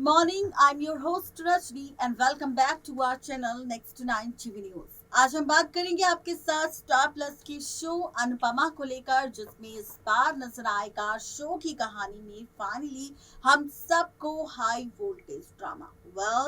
morning. I'm your host Rajni and welcome back to our channel Next to 9 TV News. आज हम बात करेंगे आपके साथ स्टार प्लस की शो अनुपमा को लेकर, जिसमें इस बार नजर आएगा शो की कहानी में फाइनली हम सबको हाई वोल्टेज ड्रामा।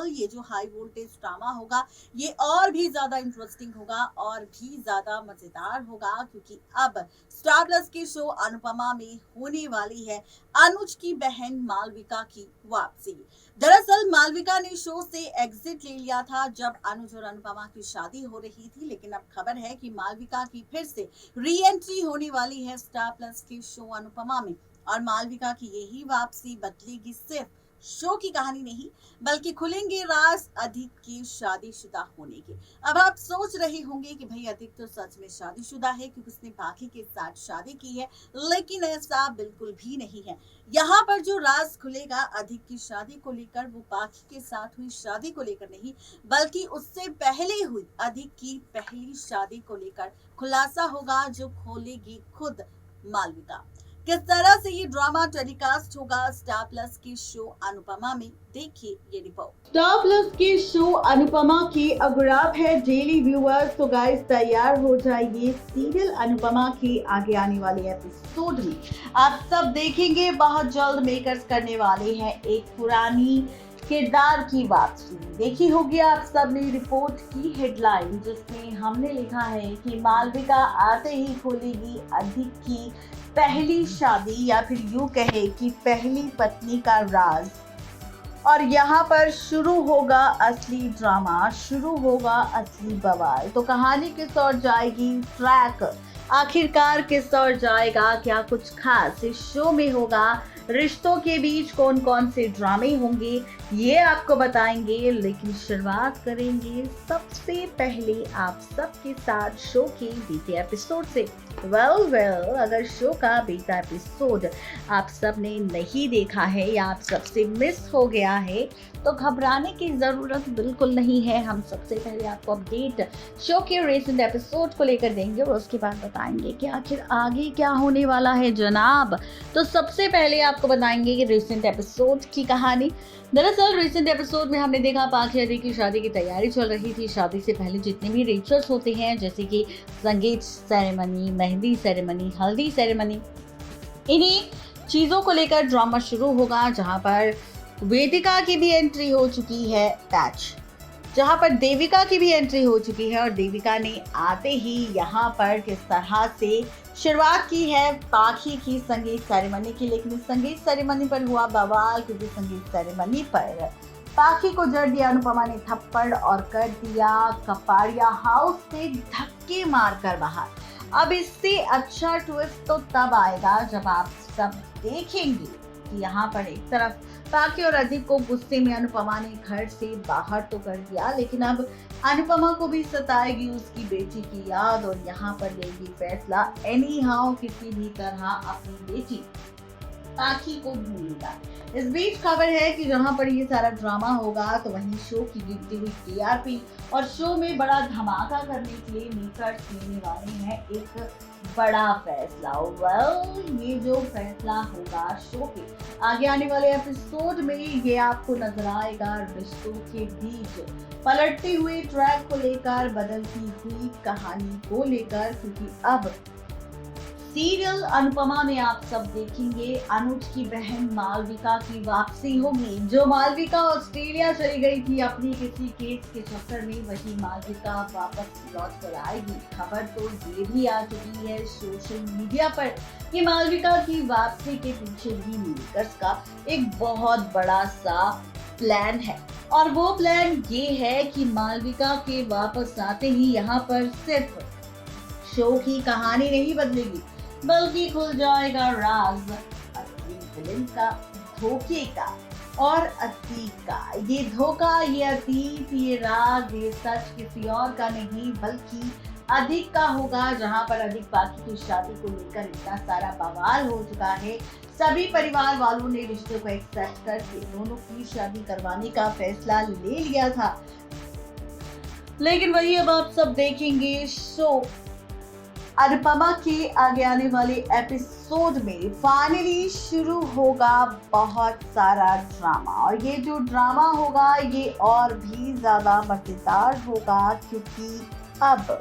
ये जो हाई वोल्टेज ड्रामा होगा ये और भी ज्यादा इंटरेस्टिंग होगा और भी ज्यादा मजेदार होगा, क्योंकि अब स्टार प्लस की शो अनुपमा में होने वाली है अनुज की बहन मालविका की वापसी। दरअसल मालविका ने शो से एग्जिट ले लिया था जब अनुज और अनुपमा की शादी हो रही थी, लेकिन अब खबर है कि मालविका की फिर से री एंट्री होने वाली है स्टार प्लस के शो अनुपमा में। और मालविका की यही वापसी बदलेगी सिर्फ शो की कहानी नहीं, बल्कि खुलेंगे राज अधिक की शादीशुदा होने के। अब आप सोच रहे होंगे कि भाई अधिक तो सच में शादीशुदा है क्योंकि उसने बाकी के साथ शादी की है, लेकिन ऐसा बिल्कुल भी नहीं है। यहाँ पर जो राज खुलेगा अधिक की शादी को लेकर, वो बाकी के साथ हुई शादी को लेकर नहीं, बल्कि उससे पहले हुई अधिक की पहली शादी को लेकर खुलासा होगा, जो खोलेगी खुद मालविका। किस तरह से ये ड्रामा टेलीकास्ट होगा स्टार प्लस की शो अनुपमा में, देखिए ये रिपोर्ट। स्टार प्लस की शो अनुपमा की अगर आप है डेली व्यूअर्स तो गाइस तैयार हो जाइए। सीरियल अनुपमा के आगे आने वाले एपिसोड में आप सब देखेंगे बहुत जल्द मेकर्स करने वाले हैं एक पुरानी किरदार की वापसी। देखी होगी आप सब ने रिपोर्ट की हेडलाइन, जिसमें हमने लिखा है कि मालविका आते ही खोलेगी अधिक की पहली शादी, या फिर यूं कहे कि पहली पत्नी का राज। और यहाँ पर शुरू होगा असली ड्रामा, शुरू होगा असली बवाल। तो कहानी किस ओर जाएगी, ट्रैक आखिरकार किस ओर जाएगा, क्या कुछ खास इस शो में होगा, रिश्तों के बीच कौन कौन से ड्रामे होंगे, ये आपको बताएंगे। लेकिन शुरुआत करेंगे सबसे पहले आप सबके साथ शो के बीते एपिसोड से। अगर शो का बीता एपिसोड आप सब ने नहीं देखा है या आप सबसे मिस हो गया है तो घबराने की जरूरत बिल्कुल नहीं है। हम सबसे पहले आपको अपडेट शो के रिसेंट एपिसोड को लेकर देंगे और उसके बाद बताएंगे कि आखिर आगे क्या होने वाला है जनाब। तो सबसे पहले आपको बताएंगे कि रिसेंट एपिसोड की कहानी। दरअसल रिसेंट एपिसोड में हमने देखा पाखी अदी की शादी की तैयारी चल रही थी। शादी से पहले जितने भी रिचुअल्स होते हैं, जैसे कि संगीत सेरेमनी, मेहंदी सेरेमनी, हल्दी सेरेमनी, इन्हीं चीज़ों को लेकर ड्रामा शुरू होगा, जहां पर वेदिका की भी एंट्री हो चुकी है पैच, जहां पर देविका की भी एंट्री हो चुकी है। और देविका ने आते ही यहाँ पर किस तरह से शुरुआत की है पाखी की संगीत सेरेमनी की। लेकिन इस संगीत सेरेमनी पर हुआ बवाल, क्योंकि संगीत सेरेमनी पर पाखी को जड़ दिया अनुपमा ने थप्पड़ और कर दिया कपाड़िया हाउस से धक्के मारकर बाहर। अब इससे अच्छा ट्विस्ट तो तब आएगा जब आप सब देखेंगे कि यहाँ पर एक तरफ पाखी और अधिक को गुस्से में अनुपमा ने घर से बाहर तो कर दिया, लेकिन अब अनुपमा को भी सताएगी उसकी बेटी की याद और यहाँ पर लेगी फैसला एनी हाउ किसी भी तरह अपनी बेटी पाखी को भूलेगा। इस बीच खबर है कि जहां पर ये सारा ड्रामा होगा तो वहीं शो की गिरती हुई टीआरपी और शो में बड़ा धमाका करने के लिए मेकर्स लेने वाले हैं एक बड़ा फैसला। ये जो फैसला होगा शो के आगे आने वाले एपिसोड में, ये आपको नजर आएगा रिश्तों के बीच पलटते हुए ट्रैक को लेकर, बदलती हुई कहानी को लेकर, क्योंकि अब सीरियल अनुपमा में आप सब देखेंगे अनुज की बहन मालविका की वापसी होगी। जो मालविका ऑस्ट्रेलिया चली गई थी अपनी किसी केस के चक्कर में, वही मालविका वापस लौट कर आएगी। खबर तो ये भी आ चुकी है सोशल मीडिया पर कि मालविका की वापसी के पीछे भी मेकर्स का एक बहुत बड़ा सा प्लान है। और वो प्लान ये है कि मालविका के वापस आते ही यहाँ पर सिर्फ शो की कहानी नहीं बदलेगी, बल्कि खुल जाएगा राज असली विलेन का, धोखे का और अतीक का। ये धोखा, ये अतीत, ये राज, ये सच किसी और का नहीं बल्कि अधिक का होगा। जहां पर अधिक पाखी की शादी को लेकर इतना सारा बवाल हो चुका है, सभी परिवार वालों ने रिश्ते को एक्सेप्ट करके दोनों की शादी करवाने का फैसला ले लिया था। लेकिन वही अब आप सब देखेंगे शो अनुपमा के आगे आने वाले एपिसोड में फाइनली शुरू होगा बहुत सारा ड्रामा, और ये जो ड्रामा होगा ये और भी ज्यादा मजेदार होगा, क्योंकि अब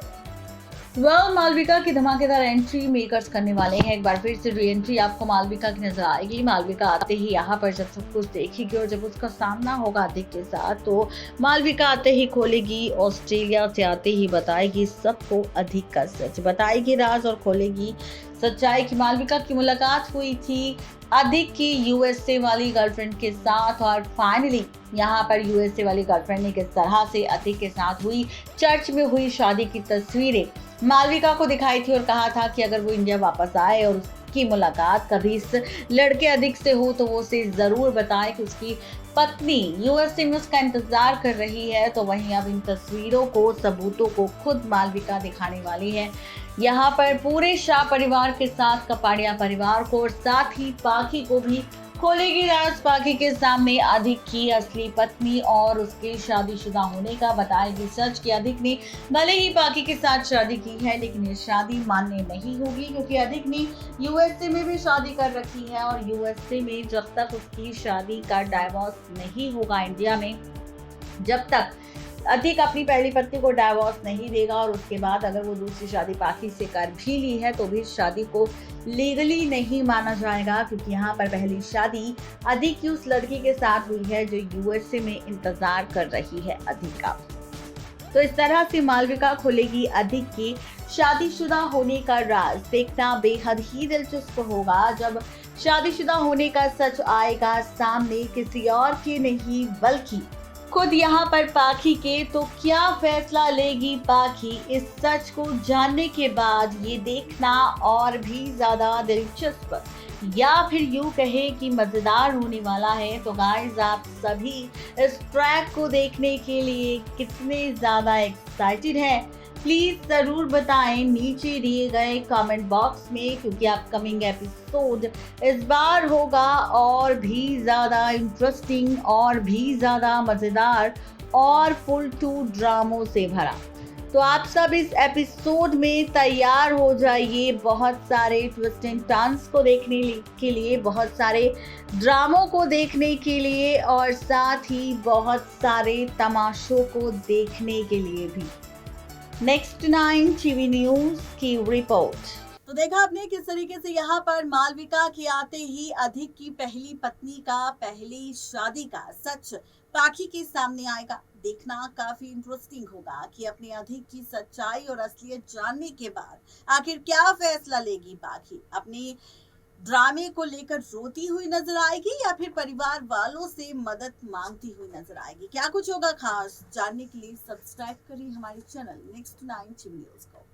मालविका की धमाकेदार एंट्री मेकर्स करने वाले हैं। एक बार फिर से री एंट्री आपको मालविका की नजर आएगी। मालविका आते ही यहाँ पर जब सब कुछ देखेगी और जब उसका सामना होगा अधिक के साथ, तो मालविका आते ही खोलेगी, ऑस्ट्रेलिया से आते ही बताएगी सबको अधिक का सच, बताएगी राज और खोलेगी सच्चाई की मालविका की मुलाकात हुई थी अधिक की यूएसए वाली गर्लफ्रेंड के साथ, और फाइनली यहाँ पर यूएसए वाली गर्लफ्रेंड ने किस तरह से अधिक के साथ हुई चर्च में हुई शादी की तस्वीरें मालविका को दिखाई थी, और कहा था कि अगर वो इंडिया वापस आए और उसकी मुलाकात कभी इस लड़के अधिक से हो तो वो उसे जरूर बताए कि उसकी पत्नी यूएसए में उसका इंतजार कर रही है। तो वहीं अब इन तस्वीरों को, सबूतों को खुद मालविका दिखाने वाली है, यहाँ पर पूरे शाह परिवार के साथ कपाड़िया परिवार को, और साथ ही पाखी को भी खोलेगी राज। पाखी के सामने अधिक की असली पत्नी और उसके शादीशुदा होने का बताएगी सच कि अधिक ने भले ही पाखी के साथ शादी की है, लेकिन ये शादी मान्य नहीं होगी, क्योंकि अधिक ने यूएसए में भी शादी कर रखी है, और यूएसए में जब तक उसकी शादी का डाइवोर्स नहीं होगा इंडिया में, जब तक अधिक अपनी पहली पत्नी को डाइवोर्स नहीं देगा, और उसके बाद अगर वो दूसरी शादी पाखी से कर भी ली है तो भी इस शादी को लीगली नहीं माना जाएगा, क्योंकि यहाँ पर पहली शादी अधिक की उस लड़की के साथ हुई है जो यूएसए में इंतजार कर रही है अधिक का। तो इस तरह से मालविका खोलेगी अधिक की शादीशुदा होने का राज। देखना बेहद ही दिलचस्प होगा जब शादीशुदा होने का सच आएगा सामने, किसी और के नहीं बल्कि खुद यहाँ पर पाखी के। तो क्या फैसला लेगी पाखी, इस सच को जानने के बाद ये देखना और भी ज्यादा दिलचस्प या फिर यूं कहे कि मजेदार होने वाला है। तो गाइस, आप सभी इस ट्रैक को देखने के लिए कितने ज्यादा एक्साइटेड हैं, प्लीज जरूर बताएं नीचे दिए गए कमेंट बॉक्स में, क्योंकि अपकमिंग एपिसोड इस बार होगा और भी ज्यादा इंटरेस्टिंग, और भी ज्यादा मजेदार, और फुल टू ड्रामों से भरा। तो आप सब इस एपिसोड में तैयार हो जाइए बहुत सारे ट्विस्ट एंड टर्न्स को देखने के लिए, बहुत सारे ड्रामों को देखने के लिए, और साथ ही बहुत सारे तमाशों को देखने के लिए भी। नेक्स्ट 9 टीवी न्यूज की रिपोर्ट। तो देखा आपने किस तरीके से यहाँ पर मालविका के आते ही अधिक की पहली पत्नी का, पहली शादी का सच पाखी के सामने आएगा। देखना काफी इंटरेस्टिंग होगा कि अपने अधिक की सच्चाई और असलियत जानने के बाद आखिर क्या फैसला लेगी पाखी। अपने ड्रामे को लेकर रोती हुई नजर आएगी या फिर परिवार वालों से मदद मांगती हुई नजर आएगी। क्या कुछ होगा खास जानने के लिए सब्सक्राइब करिए हमारे चैनल नेक्स्ट 9 टीवी न्यूज को।